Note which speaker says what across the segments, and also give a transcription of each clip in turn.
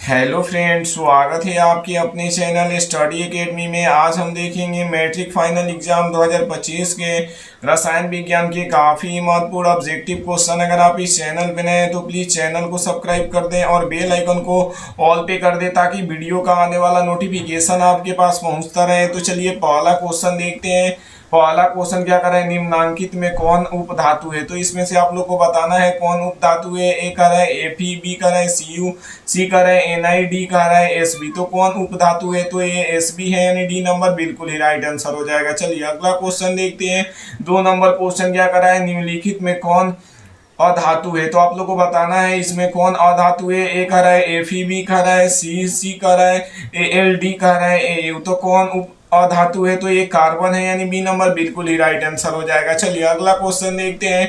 Speaker 1: Hello friends, स्वागत है आपके अपने चैनल स्टडी एकेडमी में। आज हम देखेंगे मैट्रिक फाइनल एग्जाम 2025 के रसायन विज्ञान के काफ़ी महत्वपूर्ण ऑब्जेक्टिव क्वेश्चन। अगर आप इस चैनल पे नए हैं तो प्लीज़ चैनल को सब्सक्राइब कर दें और बेल आइकन को ऑल पे कर दें ताकि वीडियो का आने वाला नोटिफिकेशन आपके पास पहुंचता रहे। तो चलिए पहला क्वेश्चन देखते हैं। पहला क्वेश्चन क्या कर रहा है, निम्नांकित में कौन उपधातु है। तो इसमें से आप लोग को बताना है कौन उपधातु है। ए कर रहा है एफई, बी कर रहा है सीयू, सी कर रहा है एनआई, डी कर रहा है एसबी। तो कौन उपधातु है, तो ये एसबी है, यानी डी नंबर बिल्कुल ही राइट आंसर हो जाएगा। चलिए अगला क्वेश्चन देखते हैं। 2 नंबर क्वेश्चन क्या कर रहा है, निम्नलिखित में कौन अधातु है। तो आप लोग को बताना है इसमें कौन अधातु है। ए कर रहा है एफई, बी कर रहा है सी कर रहा है एल, डी कर रहा है एयू। तो कौन अधातु है, तो ये कार्बन है, यानी बी नंबर बिल्कुल ही राइट आंसर हो जाएगा। चलिए अगला क्वेश्चन देखते हैं।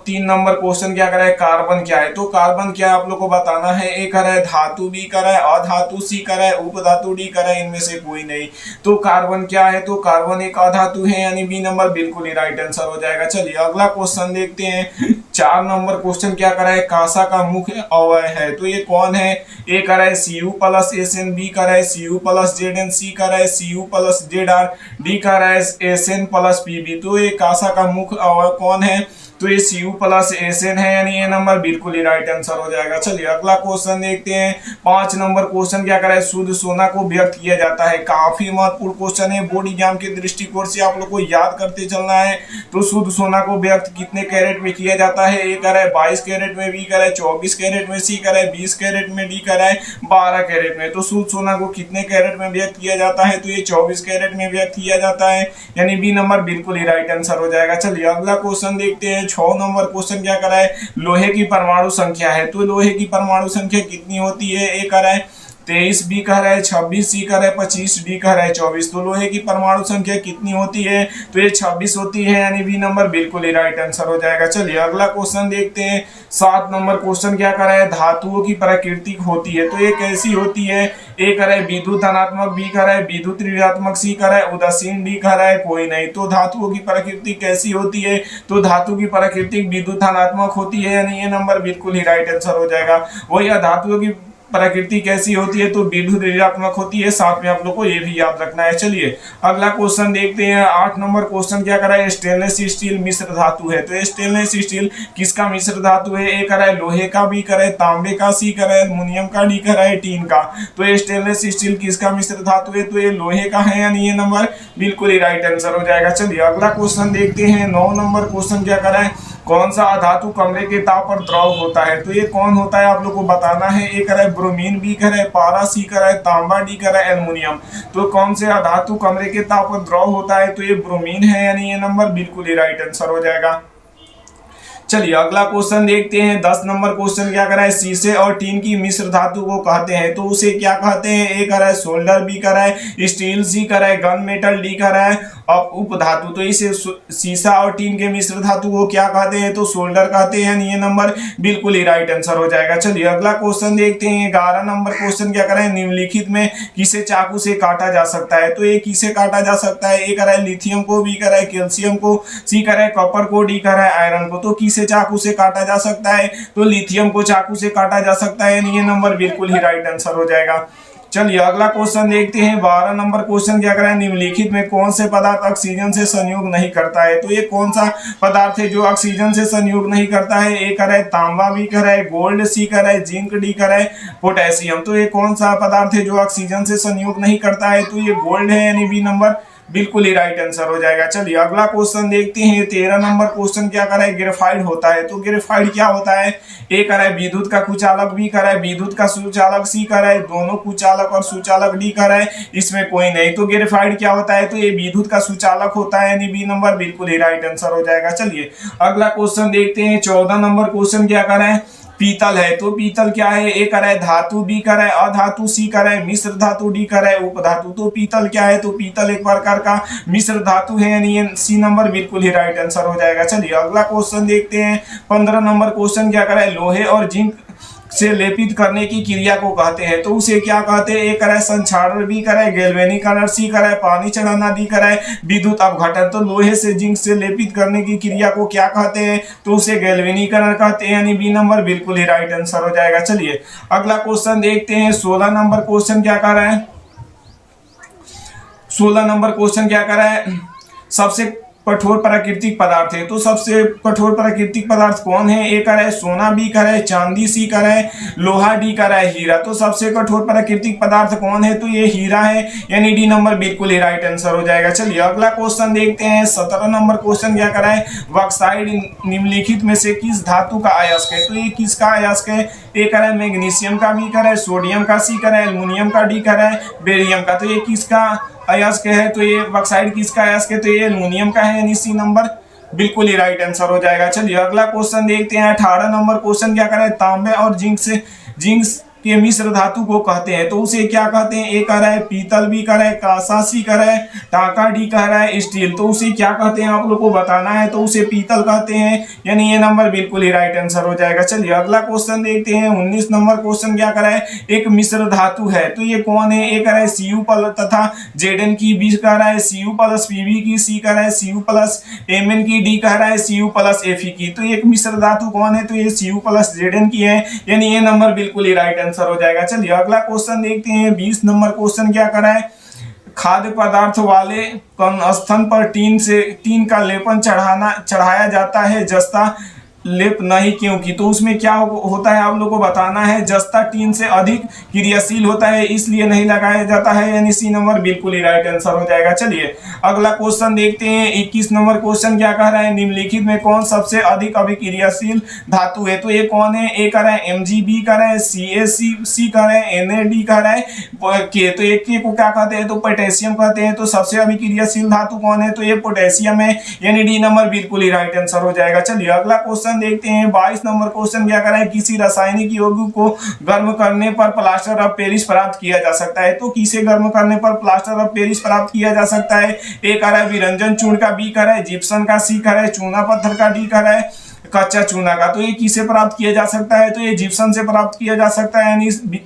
Speaker 1: 3 नंबर क्वेश्चन क्या कर रहा है, कार्बन क्या है। तो कार्बन क्या है आप लोग को बताना है। ए कर रहा है धातु, बी कर रहा है अधातु, सी कर रहा है उपधातु, डी कर रहा है इनमें से कोई नहीं। तो कार्बन क्या है, तो कार्बन एक अधातु है, यानी बी नंबर बिल्कुल ही राइट आंसर हो जाएगा। चलिए अगला क्वेश्चन देखते हैं। 4 नंबर क्वेश्चन क्या कर रहा है, कांसा का मुख्य अवयव है। तो ये कौन है। ए कर रहा है CU plus S N, B कर रहा है CU plus Z N, C कर रहा है CU plus Z R, D कर रहा है एस एन प्लस पीबी। तो ये कांसा का मुख्य अवयव कौन है, तो ये सीयू प्लस एस एन है, यानी ये नंबर बिल्कुल ही राइट आंसर हो जाएगा। चलिए अगला क्वेश्चन देखते हैं। 5 नंबर क्वेश्चन क्या कर रहा है, शुद्ध सोना को व्यक्त किया जाता है। काफी महत्वपूर्ण क्वेश्चन है, बोर्ड एग्जाम के दृष्टिकोण से आप लोग को याद करते चलना है। तो शुद्ध सोना को व्यक्त कितने कैरेट में किया जाता है। ए कर रहा है 22 कैरेट में, बी कर रहा है 24 कैरेट में, सी कर रहा है 20 कैरेट में, डी कर रहा है 12 कैरेट में। तो शुद्ध सोना को कितने कैरेट में व्यक्त किया जाता है, तो ये 24 कैरेट में व्यक्त किया जाता है, यानी बी नंबर बिल्कुल ही राइट आंसर हो जाएगा। चलिए अगला क्वेश्चन देखते हैं। 6 नंबर क्वेश्चन क्या कर रहा है, लोहे की परमाणु संख्या है। तो लोहे की परमाणु संख्या कितनी होती है। ए कर रहा है 23, बी कह रहा है 26, सी कह रहा है 25, डी कह रहा है 24। तो लोहे की परमाणु संख्या कितनी होती है, तो ये 26 होती है, यानी बी नंबर बिल्कुल ही राइट आंसर हो जाएगा। चलिए अगला क्वेश्चन देखते हैं। 7 नंबर क्वेश्चन क्या कर रहा है, धातुओं की प्रकृति होती है। तो ये कैसी होती है। ए कर रहा है विद्युत धनात्मक, बी कर रहा है विद्युत ऋणात्मक, सी कर रहा है उदासीन, डी कर रहा है कोई नहीं। तो धातुओं की प्रकृति कैसी होती है, तो धातु की प्रकृति विद्युत धनात्मक होती है, यानी ये नंबर बिल्कुल ही राइट आंसर हो जाएगा। वही धातुओं की प्रकृति कैसी होती है, तो विद्युत ऋणात्मक होती है। साथ में आप लोग को ये भी याद रखना है। चलिए अगला क्वेश्चन देखते हैं। 8 नंबर क्वेश्चन क्या कर रहा है, स्टेनलेस स्टील मिश्र धातु है। तो स्टेनलेस स्टील किसका मिश्र धातु है। ए कर रहा है लोहे का, बी कर रहा है तांबे का, सी कर रहा है एल्युमिनियम का, डी कर रहा है टीन का। तो स्टेनलेस स्टील किसका मिश्र धातु है, तो ये लोहे का है, यानी ये नंबर बिल्कुल ही राइट आंसर हो जाएगा। चलिए अगला क्वेश्चन देखते हैं। 9 नंबर क्वेश्चन क्या कर रहा है, कौन सा अधातु कमरे के ताप पर द्रव होता है। तो ये कौन होता है आप लोग को बताना है। ए कर रहा है ब्रोमीन, बी कर रहा है पारा, सी कर रहा है तांबा, डी कर रहा है एल्युमिनियम। तो कौन से अधातु कमरे के ताप पर द्रव होता है, तो ये ब्रोमीन है, यानी ये नंबर बिल्कुल ही राइट आंसर हो जाएगा। चलिए अगला क्वेश्चन देखते हैं। 10 नंबर क्वेश्चन क्या कर रहा है, शीशे और टीन की मिश्र धातु को कहते हैं। तो उसे क्या कहते हैं। ए कर रहा है सोल्डर, बी कर रहा है स्टील, सी कर रहा है गन मेटल, डी कर रहा है उपधातु। तो इसे शीशा और टीन के मिश्र धातु को क्या कहते हैं, तो सोल्डर कहते हैं, ये नंबर बिल्कुल ही राइट आंसर हो जाएगा। चलिए अगला क्वेश्चन देखते हैं। 11 नंबर क्वेश्चन क्या कर रहा है, निम्नलिखित में किसे चाकू से काटा जा सकता है। तो ये किसे काटा जा सकता है। ए कर रहा है लिथियम को, बी कर रहा है कैल्शियम को, सी कर रहा है कॉपर को, डी कर रहा है आयरन को। तो किसे चाकू से काटा जा सकता है, तो लिथियम को चाकू से काटा जा सकता है, ये नंबर बिल्कुल ही राइट आंसर हो जाएगा। चलिए अगला क्वेश्चन देखते हैं। 12 नंबर क्वेश्चन क्या कर रहा है, निम्नलिखित में कौन से पदार्थ ऑक्सीजन से संयोग नहीं करता है। तो ये कौन सा पदार्थ है जो ऑक्सीजन से संयोग नहीं करता है। ए कर रहा है तांबा, बी कर रहा है गोल्ड, सी कर रहा है जिंक, डी कर रहा है पोटेशियम। तो ये कौन सा पदार्थ है जो ऑक्सीजन से संयोग नहीं करता है, तो ये गोल्ड है, यानी बी नंबर बिल्कुल ही राइट आंसर हो जाएगा। चलिए अगला क्वेश्चन देखते हैं। 13 नंबर क्वेश्चन क्या कर रहा है, ग्रेफाइट होता है। तो ग्रेफाइट क्या होता है। ए कर रहा है विद्युत का कुचालक, बी कर रहा है विद्युत का सुचालक, सी कर रहा है दोनों कुचालक और सुचालक, डी कर रहा है इसमें कोई नहीं। तो ग्रेफाइट क्या होता है, तो ये विद्युत का सुचालक होता है, यानी बी नंबर बिल्कुल ही राइट आंसर हो जाएगा। चलिए अगला क्वेश्चन देखते हैं। 14 नंबर क्वेश्चन क्या कर रहा है, पीतल है। तो पीतल क्या है। ए कर रहा है धातु, बी कर रहा है अधातु, सी कर रहा है मिश्र धातु, डी कर रहा है उपधातु। तो पीतल क्या है, तो पीतल एक प्रकार का मिश्र धातु है, यानी ये सी नंबर बिल्कुल ही राइट आंसर हो जाएगा। चलिए अगला क्वेश्चन देखते हैं। 15 नंबर क्वेश्चन क्या कर रहा है, लोहे और जिंक से लेपित करने की क्रिया को कहते हैं तो उसे क्या कहते हैं। ए कराए संक्षारण, बी कराए गैल्वेनीकरण, सी कराए पानी चढ़ाना, डी कराए विद्युत अपघटन। तो लोहे से जिंक से लेपित करने की क्रिया को क्या कहते हैं, तो उसे गैल्वेनीकरण कहते हैं, यानी बी नंबर बिल्कुल ही राइट आंसर हो जाएगा। चलिए अगला क्वेश्चन देखते हैं। 16 नंबर क्वेश्चन क्या कह रहा है, 16 नंबर क्वेश्चन क्या कर रहा है, सबसे कठोर प्राकृतिक पदार्थ है। तो सबसे कठोर प्राकृतिक पदार्थ कौन है। ए कर है सोना, बी कर है चांदी, सी कर है लोहा, डी कर है हीरा। तो सबसे कठोर प्राकृतिक पदार्थ कौन है, तो ये हीरा है, यानी डी नंबर बिल्कुल ही राइट आंसर हो जाएगा। चलिए अगला क्वेश्चन देखते हैं। 17 नंबर क्वेश्चन क्या कर रहा है, बॉक्साइड निम्नलिखित में से किस धातु का अयस्क है। तो ये किसका अयस्क है। ए कर है मैग्नीशियम का, बी कर है सोडियम का, सी कर है एल्युमिनियम का, डी कर है बेरियम का। तो ये किसका अयस्क है, तो ये बॉक्साइड किसका अयस्क है, तो ये एल्युमिनियम का है, यानी सी नंबर बिल्कुल ही राइट आंसर हो जाएगा। चलिए अगला क्वेश्चन देखते हैं। 18 नंबर क्वेश्चन क्या करे, तांबे और जिंक के मिश्र धातु को कहते हैं तो उसे क्या कहते हैं। ए कह रहा है पीतल, बी कह रहा है कांसा, सी कह रहा है टाका, डी कह रहा है स्टील। तो उसे क्या कहते हैं आप लोग को बताना है, तो उसे पीतल कहते हैं, यानी ये नंबर बिल्कुल ही राइट आंसर हो जाएगा। चलिए अगला क्वेश्चन देखते हैं। 19 नंबर क्वेश्चन क्या कर रहा है, एक मिश्र धातु है तो ये कौन है। ए कह रहा है Cu प्लस तथा Zn की, बी कह रहा है Cu प्लस Pb की, सी कह रहा है Cu प्लस Mn की, डी कह रहा है Cu प्लस Fe की। तो एक मिश्र धातु कौन है, तो ये Cu प्लस Zn की है, यानी ये नंबर बिल्कुल ही राइट आंसर हो जाएगा। चलिए अगला क्वेश्चन देखते हैं। 20 नंबर क्वेश्चन क्या कर रहा है, खाद्य पदार्थ वाले स्तन पर टीन का लेपन चढ़ाया जाता है, जस्ता लेप नहीं क्योंकि। तो उसमें क्या होता है आप लोग को बताना है, जस्ता टीन से अधिक क्रियाशील होता है इसलिए नहीं लगाया जाता है, यानी सी नंबर बिल्कुल ही राइट आंसर हो जाएगा। चलिए अगला क्वेश्चन देखते हैं। 21 नंबर क्वेश्चन क्या कह रहा है, निम्नलिखित में कौन सबसे अधिक अभिक्रियाशील धातु है। तो ये कौन है। ए कह रहा है Mg, बी कह रहा है CaC, सी कह रहा है Na, डी कह रहा है K। तो एक के को क्या कहते हैं, तो पोटेशियम कहते हैं। तो सबसे अभिक्रियाशील धातु कौन है, तो ये पोटेशियम है, यानी डी नंबर बिल्कुल ही राइट आंसर हो जाएगा। चलिए अगला क्वेश्चन देखते हैं। 22 नंबर क्वेश्चन क्या कर रहा है, किसी रासायनिक यौगिक को गर्म करने पर प्लास्टर ऑफ पेरिस प्राप्त किया जा सकता है। तो किसे गर्म करने पर प्लास्टर ऑफ पेरिस प्राप्त किया जा सकता है। ए कह रहा है विरंजन चूर्ण का, बी कह रहा है जिप्सम का, सी कह रहा है चूना पत्थर का, डी कह रहा है कच्चा चूना का। तो ये किसे प्राप्त किया जा सकता है, तो ये जिप्सम से प्राप्त किया जा सकता है, यानी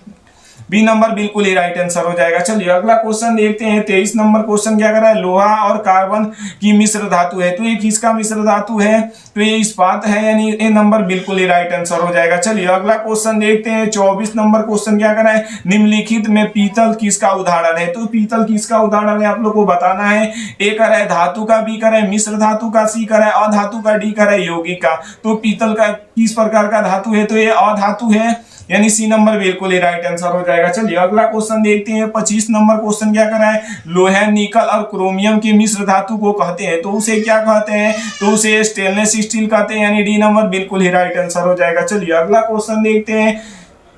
Speaker 1: बी नंबर बिल्कुल ही राइट आंसर हो जाएगा। चलिए अगला क्वेश्चन देखते हैं। 23 नंबर क्वेश्चन क्या कर रहा है, लोहा और कार्बन की मिश्र धातु है तो ये किसका मिश्र धातु है, तो ये इस्पात है, यानी ए नंबर बिल्कुल ही राइट आंसर हो जाएगा। चलिए अगला क्वेश्चन देखते हैं। 24 नंबर क्वेश्चन क्या कर रहा है, निम्नलिखित में पीतल किसका उदाहरण है। तो पीतल किसका उदाहरण है आप लोग को बताना है। ए कर रहा है धातु का, बी कर रहा है मिश्र धातु का, सी कर रहा है अधातु का, डी कर रहा है यौगिक का। तो पीतल का किस प्रकार का धातु है, तो ये अधातु है, यानी सी नंबर बिल्कुल ही राइट आंसर हो जाएगा। चलिए अगला क्वेश्चन देखते हैं। 25 नंबर क्वेश्चन क्या कर रहा है, लोहा, निकल और क्रोमियम की मिश्र धातु को कहते हैं तो उसे क्या कहते हैं, तो उसे स्टेनलेस स्टील कहते हैं, यानी डी नंबर बिल्कुल ही राइट आंसर हो जाएगा। चलिए अगला क्वेश्चन देखते हैं।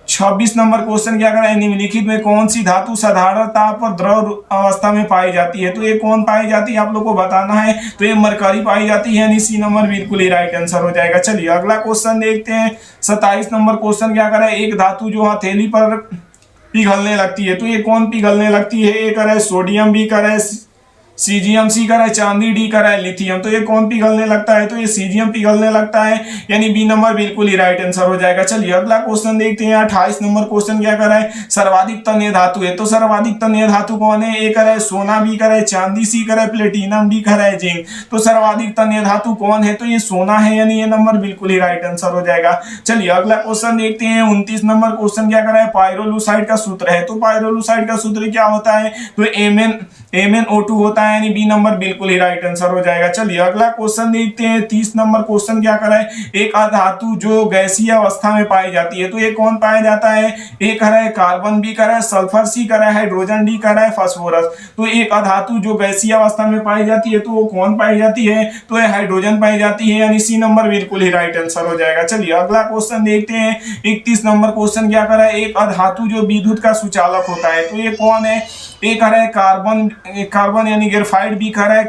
Speaker 1: 26 नंबर क्वेश्चन क्या कर रहा है, निम्नलिखित में कौन सी धातु साधारणतः पर द्रव अवस्था में पाई जाती है। तो ये कौन पाई जाती है आप लोग को बताना है, तो ये मरकरी पाई जाती है, यानी सी नंबर बिल्कुल ही राइट आंसर हो जाएगा। चलिए अगला क्वेश्चन देखते हैं। 27 नंबर क्वेश्चन क्या कर रहा है, एक धातु जो हथेली पर पिघलने लगती है तो ये कौन पिघलने लगती है। ए कर रहा है सोडियम, बी कर रहा है सीजियम, सी कर है चांदी, डी कर है लिथियम। तो ये कौन पिघलने लगता है, तो ये सीजियम पिघलने लगता है, यानी बी नंबर बिल्कुल ही राइट आंसर हो जाएगा। चलिए अगला क्वेश्चन देखते हैं। 28 नंबर क्वेश्चन क्या कर रहा है, सर्वाधिक तन्य धातु है तो सर्वाधिक तन्य धातु कौन है। ए कर है सोना, बी कर है चांदी, सी कर है प्लेटिनम, डी कर है जिंक। तो सर्वाधिक तन्य धातु कौन है, तो ये सोना है, यानी ये नंबर बिल्कुल ही राइट आंसर हो जाएगा। चलिए अगला क्वेश्चन देखते हैं। 29 नंबर क्वेश्चन क्या कर रहा है, पाइरोलुसाइड का सूत्र है तो पाइरोलुसाइड का सूत्र क्या होता है, तो MnO2 होता है, यानी बी नंबर बिल्कुल ही राइट आंसर हो जाएगा। चलिए अगला क्वेश्चन देखते हैं। 30 नंबर क्वेश्चन क्या कर रहा है, एक अधातु जो गैसीय अवस्था में पाई जाती है तो ये कौन पाया जाता है। ए कर रहा है कार्बन, बी कर रहा है सल्फर, सी कर रहा है हाइड्रोजन, डी कर रहा है फास्फोरस। तो एक अधातु जो गैसीय अवस्था में पाई जाती है तो वो कौन पाई जाती है, तो ये हाइड्रोजन पाई जाती है, यानी सी नंबर बिल्कुल ही राइट आंसर हो जाएगा। चलिए अगला क्वेश्चन देखते हैं। 31 नंबर क्वेश्चन क्या कर रहा है, एक अधातु जो विद्युत का सुचालक होता है तो ये कौन है। ए कर रहा है कार्बन यानी ग्रेफाइट, बी कर रहा है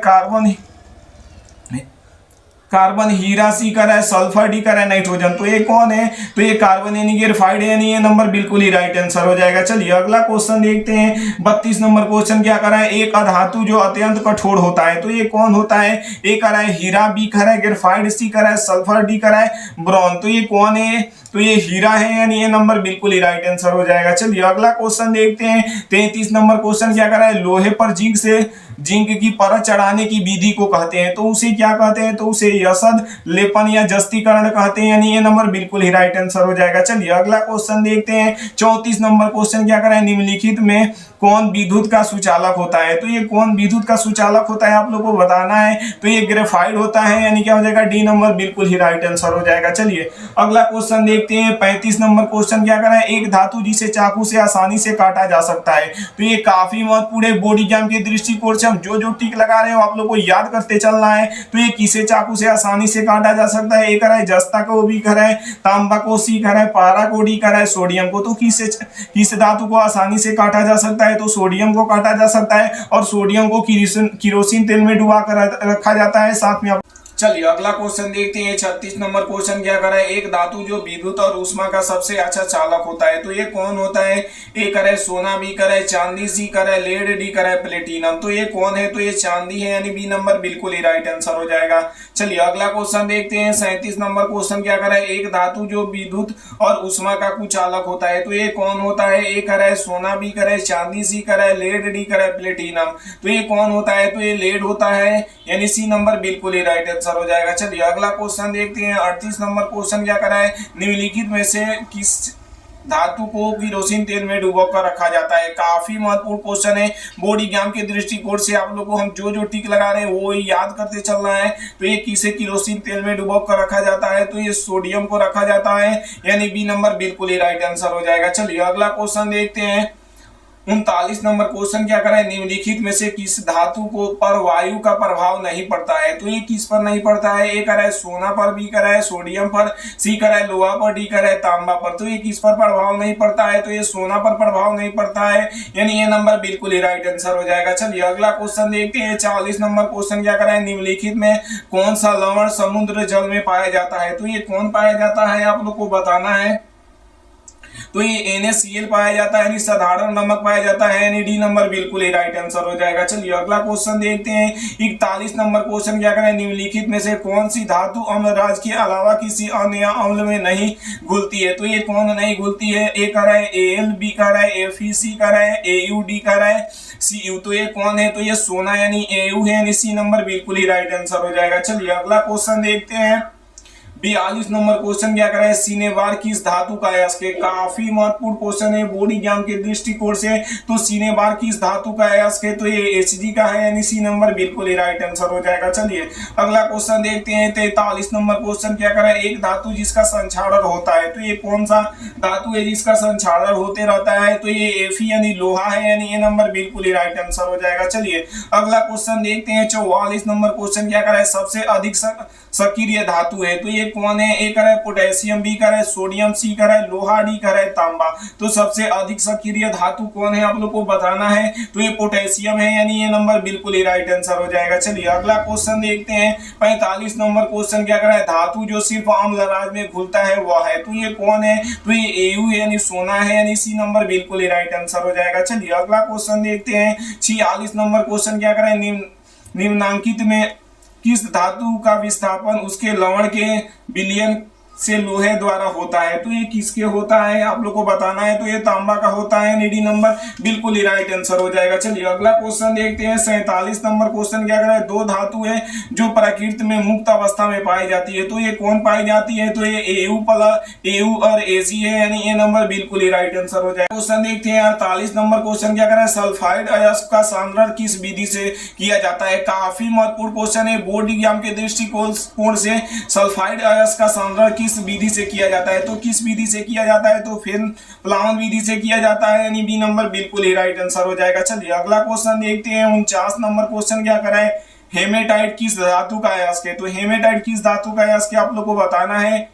Speaker 1: कार्बन हीरा, सी कर रहा है सल्फर, डी कर रहा है नाइट्रोजन। तो ये कौन है, तो ये कार्बन यानी ग्रेफाइट, यानी ये नंबर बिल्कुल ही राइट आंसर हो जाएगा। चलिए अगला क्वेश्चन देखते हैं। 32 नंबर क्वेश्चन क्या कर रहा है, एक अधातु जो अत्यंत कठोर होता है तो ये कौन होता है। ए कर रहा है हीरा, बी कर रहा है ग्रेफाइट, सी कर रहा है सल्फर, डी कर रहा है ब्रॉन। तो ये कौन है, तो ये हीरा है, यानी ये नंबर बिल्कुल ही राइट आंसर हो जाएगा। चलिए अगला क्वेश्चन देखते हैं। 33 नंबर क्वेश्चन क्या कर रहा है, लोहे पर जिंक की परत चढ़ाने की विधि को कहते हैं, तो उसे क्या कहते हैं, तो उसे यशद लेपन या जस्तीकरण कहते हैं, यानी ये नंबर बिल्कुल ही राइट आंसर हो जाएगा। चलिए अगला क्वेश्चन देखते हैं। 34 नंबर क्वेश्चन क्या कर रहा है, निम्नलिखित में कौन विद्युत का सुचालक होता है, तो ये कौन विद्युत का सुचालक होता है आप लोग को बताना है। तो ये ग्रेफाइट होता है, यानी क्या हो जाएगा, डी नंबर बिल्कुल ही राइट आंसर हो जाएगा। चलिए अगला क्वेश्चन देखते हैं। 35 नंबर क्वेश्चन क्या कर रहा है, एक धातु जिसे चाकू से आसानी से काटा जा सकता है, तो ये काफी महत्वपूर्ण है। बॉडी एग्जाम के दृष्टिकोण से हम जो टिक लगा रहे हो आप लोग को याद करते चलना है। तो ये किसे चाकू से आसानी से काटा जा सकता है, एक है जस्ता को, बी कर है तांबा को, सी कर है पारा को, डी कर है सोडियम को। तो किस धातु को आसानी से काटा जा सकता है, तो सोडियम को काटा जा सकता है, और सोडियम को किरोसिन तेल में डुबा कर रखा जाता है साथ में। चलिए अगला क्वेश्चन देखते हैं। 36 नंबर क्वेश्चन क्या कर रहा है, एक धातु जो विद्युत और ऊष्मा का सबसे अच्छा चालक होता है, तो ये कौन होता है। ए करे सोना, बी करे चांदी, सी करे लेड, डी करे प्लेटिनम। तो ये कौन है, तो ये चांदी है, यानी बी नंबर बिल्कुल ही राइट आंसर हो जाएगा। चलिए अगला क्वेश्चन देखते हैं। 37 नंबर क्वेश्चन क्या कर रहा है, एक धातु जो विद्युत और ऊष्मा का कुचालक होता है, तो ये कौन होता है। ए करे सोना, बी करे चांदी, सी करे लेड, डी करे प्लेटिनम। तो ये कौन होता है, तो ये लेड होता है, यानी सी नंबर बिल्कुल ही राइट आंसर हो जाएगा। चलिए अगला क्वेश्चन देखते हैं। 38 नंबर क्वेश्चन क्या कर रहा है, निम्नलिखित में से किस धातु को किरोसिन तेल में डुबो कर रखा जाता है। काफी महत्वपूर्ण क्वेश्चन है। बोर्ड एग्जाम के दृष्टिकोण से आप लोगों को हम जो टिक लगा रहे हैं वो याद करते चलना है। तो ये किसे किरोसिन तेल में डुबो कर रखा जाता है, तो ये सोडियम को रखा जाता है, यानी बी नंबर बिल्कुल ही राइट आंसर हो जाएगा। चलिए अगला क्वेश्चन देखते हैं। 39 नंबर क्वेश्चन क्या कर रहा है, निम्नलिखित में से किस धातु को पर वायु का प्रभाव नहीं पड़ता है, तो ये किस पर नहीं पड़ता है। ए कर है सोना पर, बी कर है सोडियम पर, सी कर है लोहा पर, डी कर है तांबा पर। तो ये किस पर प्रभाव नहीं पड़ता है, तो ये सोना पर प्रभाव नहीं पड़ता है, यानी ये नंबर बिल्कुल ही राइट आंसर हो जाएगा। चलिए अगला क्वेश्चन देखते हैं। 40 नंबर क्वेश्चन क्या कर रहा है, निम्नलिखित में कौन सा लवण समुद्र जल में पाया जाता है, तो ये कौन पाया जाता है आप लोग को बताना है। तो ये NaCl पाया जाता है, यानी साधारण नमक पाया जाता है, यानी डी नंबर बिल्कुल ही राइट आंसर हो जाएगा। चलिए अगला क्वेश्चन देखते हैं। 41 नंबर क्वेश्चन क्या करें, निम्नलिखित में से कौन सी धातु अम्लराज के अलावा किसी अन्य अम्ल में नहीं घुलती है, तो ये कौन नहीं घुलती है। ए कर है Al, बी कर है Fe, सी कर है Au, डी कर है Cu। तो ये कौन है, तो ये सोना यानी Au है, यानी सी नंबर बिल्कुल ही राइट आंसर हो जाएगा। चलिए अगला क्वेश्चन देखते हैं। 42 नंबर क्वेश्चन क्या कर रहा है, सिनेबार किस धातु का अयस्क है। काफी महत्वपूर्ण क्वेश्चन है बोर्ड एग्जाम के दृष्टिकोण से। तो सिनेबार किस धातु का अयस्क है, तो ये Hg का है, यानी सी नंबर बिल्कुल ही राइट आंसर हो जाएगा। चलिए अगला क्वेश्चन देखते हैं। 43 नंबर क्वेश्चन क्या कर रहा है, एक धातु जिसका संक्षारण होता है, तो ये कौन सा धातु है जिसका संक्षारण होते रहता है, तो ये Fe यानी लोहा है, यानी ये नंबर बिल्कुल ही राइट आंसर हो जाएगा। चलिए अगला क्वेश्चन देखते हैं। 44 नंबर क्वेश्चन क्या कर रहा है, सबसे अधिक सक्रिय धातु है, तो ये कौन है। ए करे पोटेशियम, बी करे सोडियम, सी करे लोहा, डी करे तांबा। तो सबसे अधिक सक्रिय धातु कौन है आप लोग को बताना है, तो ये पोटेशियम है, यानी ये नंबर बिल्कुल ही राइट आंसर हो जाएगा। चलिए अगला क्वेश्चन देखते हैं। 45 नंबर क्वेश्चन क्या कर रहा है, धातु जो सिर्फ अम्लराज में घुलता है वह है, तो ये कौन है, तो ये Au है, यानी सोना है, यानी सी नंबर बिल्कुल ही राइट आंसर हो जाएगा। चलिए अगला क्वेश्चन देखते हैं। 46 नंबर क्वेश्चन क्या कर रहा है, निम्नांकित में किस धातु का विस्थापन उसके लवण के विलयन से लोहे द्वारा होता है, तो ये किसके होता है आप लोग को बताना है, तो ये तांबा का होता है, डी नंबर बिल्कुल ही राइट आंसर हो जाएगा। चलिए अगला क्वेश्चन देखते हैं। 47 नंबर क्वेश्चन क्या कर रहा है, दो धातु है जो प्रकृति में मुक्त अवस्था में पाई जाती है, तो ये कौन पाई जाती है, तो ये Au और Ag है, यानी ये नंबर बिल्कुल ही राइट आंसर हो जाएगा। क्वेश्चन देखते हैं। 48 नंबर क्वेश्चन क्या कर रहा है, सल्फाइड अयस्क का सांद्रण किस विधि से किया जाता है। काफी महत्वपूर्ण क्वेश्चन है बोर्ड एग्जाम के दृष्टिकोण से। सल्फाइड अयस्क का सांद्रण किस विधि से किया जाता है, तो किस विधि से किया जाता है, तो फिर प्लावन विधि से किया जाता है, यानी बी नंबर बिल्कुल ही राइट आंसर हो जाएगा। चलिए अगला क्वेश्चन देखते हैं। 49 नंबर क्वेश्चन क्या कर रहा है, हेमेटाइट किस धातु का अयस्क है, तो हेमेटाइट किस धातु का अयस्क है आप लोग को बताना है।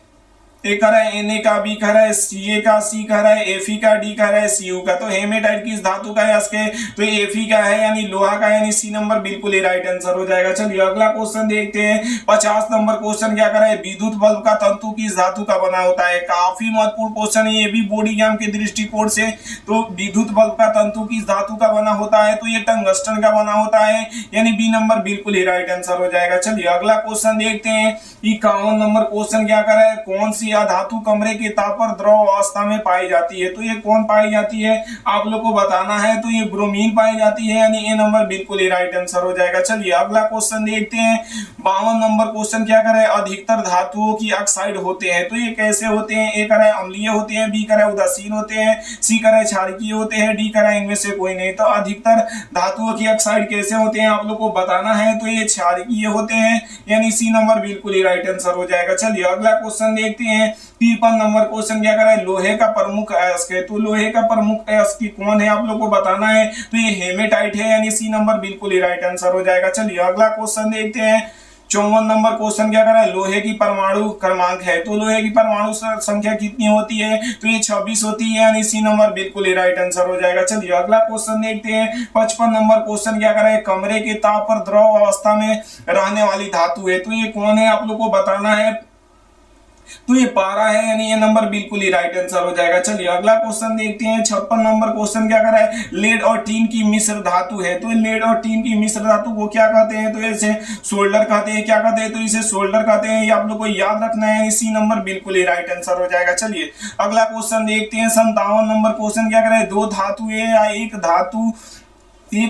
Speaker 1: ए कर है Na का, बी कर है Ca का, सी कर है Fe का, डी कर है Cu का। तो हेमेटाइट किस धातु का अयस्क है, तो ये Fe का है, यानी लोहा का, यानी सी नंबर बिल्कुल ही राइट आंसर हो जाएगा। चलिए अगला क्वेश्चन देखते हैं। 50 नंबर क्वेश्चन क्या कर रहा है, विद्युत बल्ब का तंतु किस धातु का बना होता है। काफी महत्वपूर्ण क्वेश्चन है ये भी बोर्ड एग्जाम के दृष्टिकोण से। तो विद्युत बल्ब का तंतु किस धातु का बना होता है, तो ये टंगस्टन का बना होता है, यानी बी नंबर बिल्कुल ही राइट आंसर हो जाएगा। चलिए अगला क्वेश्चन देखते हैं। 51 नंबर क्वेश्चन क्या कर रहा है, कौन सी अधातु कमरे के ताप पर द्रव अवस्था में पाई जाती है। तो ये कौन पाई जाती है आप लोग को बताना है। तो ये ब्रोमीन पाई जाती है, यानी ए नंबर बिल्कुल ही राइट आंसर हो जाएगा। चलिए अगला क्वेश्चन देखते हैं। 52 नंबर क्वेश्चन क्या करे, अधिकतर धातुओं की ऑक्साइड होते हैं। तो ये कैसे होते हैं, ए करे अम्लीय होते हैं, बी करे उदासीन होते हैं, सी करे क्षारकीय होते हैं, डी करे इनमें से कोई नहीं। तो अधिकतर धातुओं की ऑक्साइड कैसे होते हैं आप लोग को बताना है। तो ये क्षारकीय होते हैं, यानी सी नंबर बिल्कुल ही राइट आंसर हो जाएगा। चलिए अगला क्वेश्चन देखते हैं। 53 नंबर क्वेश्चन क्या करे, लोहे का प्रमुख अयस्क है। तो लोहे का प्रमुख अयस्क कौन है आप लोग को बताना है। तो ये हेमेटाइट है, यानी सी नंबर बिल्कुल ही राइट आंसर हो जाएगा। चलिए अगला क्वेश्चन देखते हैं। 54 नंबर क्वेश्चन क्या कर रहा है, लोहे की परमाणु क्रमांक है। तो लोहे की परमाणु संख्या कितनी होती है। तो ये 26 होती है, यानी सी नंबर बिल्कुल ही राइट आंसर हो जाएगा। चलिए अगला क्वेश्चन देखते हैं। 55 नंबर क्वेश्चन क्या कर रहा है, कमरे के ताप पर द्रव अवस्था में रहने वाली धातु है। तो ये कौन है आप लोग को बताना है। तो ये पारा है, यानी ये नंबर बिल्कुल ही राइट आंसर हो जाएगा। चलिए अगला क्वेश्चन देखते हैं। 56 नंबर क्वेश्चन क्या कर रहा है, लेड और टीन की मिश्र धातु है। तो लेड और टीन की मिश्र धातु को क्या कहते हैं। तो इसे सोल्डर कहते हैं। क्या कहते हैं, तो इसे सोल्डर कहते हैं। ये आप लोग को याद रखना है, इसी नंबर बिल्कुल ही राइट आंसर हो जाएगा। चलिए अगला क्वेश्चन देखते हैं। 57 नंबर क्वेश्चन क्या कर रहा है, दो धातु या एक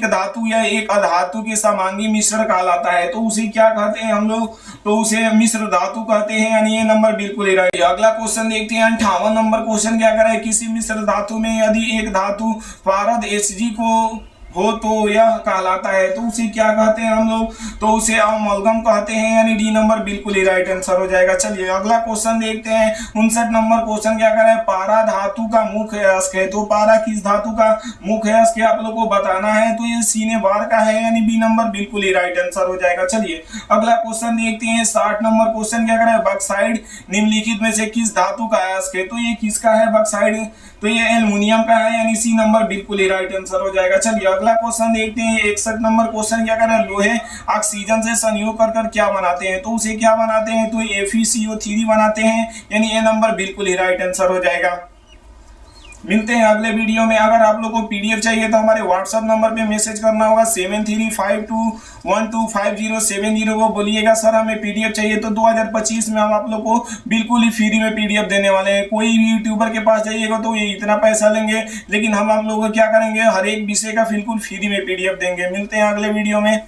Speaker 1: धातु या एक अधातु के समांगी मिश्रण कहलाता है। तो उसे क्या कहते हैं हम लोग, तो उसे मिश्र धातु कहते हैं, यानी ये नंबर बिल्कुल ही राइट। अगला क्वेश्चन देखते हैं। 58 नंबर क्वेश्चन क्या कर रहा है, किसी मिश्र धातु में यदि एक धातु पारद Hg को हो तो यह कहलाता है। तो उसे क्या कहते हैं हम लोग, तो उसे अमलगम कहते हैं, यानी डी नंबर बिल्कुल ही राइट आंसर हो जाएगा। चलिए अगला क्वेश्चन देखते हैं। 59 नंबर क्वेश्चन क्या कर रहा है, पारा धातु का मुख्य अयस्क है। तो पारा किस धातु का मुख्य अयस्क है आप लोग को बताना है। तो ये सीने बार का है, यानी बी नंबर बिल्कुल ही राइट आंसर हो जाएगा। चलिए अगला क्वेश्चन देखते हैं। 60 नंबर क्वेश्चन क्या कर रहा है, बॉक्साइड निम्नलिखित में से किस धातु का अयस्क है। तो ये किसका है बॉक्साइड, तो ये एल्युमिनियम का है, यानी सी नंबर बिल्कुल ही राइट आंसर हो जाएगा। चलिए अगला क्वेश्चन देखते हैं। 61 नंबर क्वेश्चन क्या कर रहा है, लोहे ऑक्सीजन से संयोग कर क्या बनाते हैं। तो उसे क्या बनाते हैं, तो FeCO3 बनाते हैं, यानी ये नंबर बिल्कुल ही राइट आंसर हो जाएगा। मिलते हैं अगले वीडियो में। अगर आप लोग को PDF चाहिए तो हमारे व्हाट्सएप नंबर पे मैसेज करना होगा 7352125070 को बोलिएगा सर हमें PDF चाहिए। तो 2025 में हम आप लोग को बिल्कुल ही फ्री में PDF देने वाले हैं। कोई भी यूट्यूबर के पास जाइएगा तो ये इतना पैसा लेंगे, लेकिन हम आप लोग को क्या करेंगे, हर एक विषय का बिल्कुल फ्री में PDF देंगे। मिलते हैं अगले वीडियो में।